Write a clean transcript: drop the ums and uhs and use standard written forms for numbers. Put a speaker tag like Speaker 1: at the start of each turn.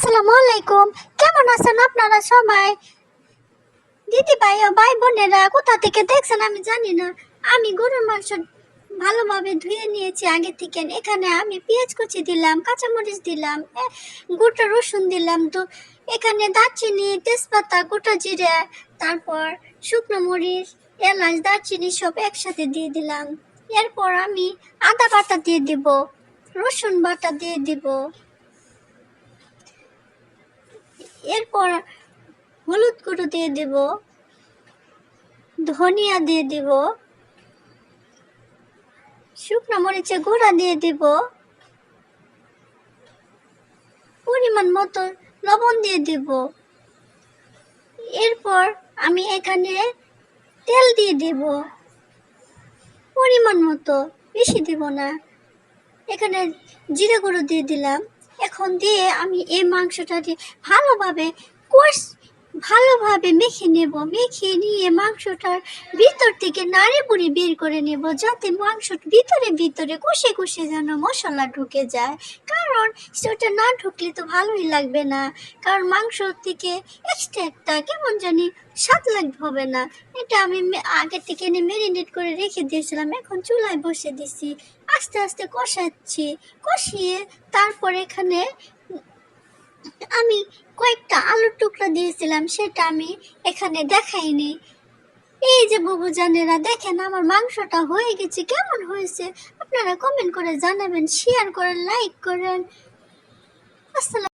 Speaker 1: আসসালামু আলাইকুম। কেমন আছেন আপনারা সবাই? দিদি ভাই ও ভাই বোনেরা কোথা থেকে দেখছেন আমি জানি না। আমি গরুর মাংস ভালোভাবে ধুয়ে নিয়েছি আগে থেকে। এখানে আমি পেঁয়াজ কুচি দিলাম, কাঁচামরিচ দিলাম, গোটা রসুন দিলাম, তো এখানে দারচিনি, তেজপাতা, গোটা জিরে, তারপর শুকনো মরিচ, এলাচ, দারচিনি সব একসাথে দিয়ে দিলাম। এরপর আমি আদা বাটা দিয়ে দিব, রসুন বাটা দিয়ে দিব, এরপর হলুদ গুঁড়ো দিয়ে দেব, ধনিয়া দিয়ে দেব, শুকনো মরিচের গুঁড়া দিয়ে দেব, পরিমাণ মতো লবণ দিয়ে দেব। এরপর আমি এখানে তেল দিয়ে দেব পরিমাণ মতো, বেশি দেব না। এখানে জিরে গুঁড়ো দিয়ে দিলাম। এখন দিয়ে আমি এই মাংসটা ভালোভাবে মেখে নেব। মেখে নিয়ে মাংসটার ভিতর থেকে নাড়ি বুড়ি বের করে নেব, যাতে মাংসর ভিতরে ভিতরে কষে কষে যেন মশলা ঢুকে যায়। কারণ সেটা না ঢুকলে তো ভালোই লাগবে না, কারণ মাংস থেকে এক্সট্রা একটা কেমন জানি স্বাদ লাগবে, হবে না। এটা আমি আগে থেকে এনে ম্যারিনেট করে রেখে দিয়েছিলাম, এখন চুলায় বসে দিছি, আস্তে আস্তে কষাচ্ছি। কষিয়ে তারপর এখানে আমি কয়েকটা আলুর টুকরা দিয়েছিলাম, সেটা আমি এখানে দেখাইনি। এই যে বুবুজানেরা, দেখেন আমার মাংসটা হয়ে গেছে। কেমন হয়েছে আপনারা কমেন্ট করে জানাবেন, শেয়ার করেন, লাইক করেন। আসসালাম।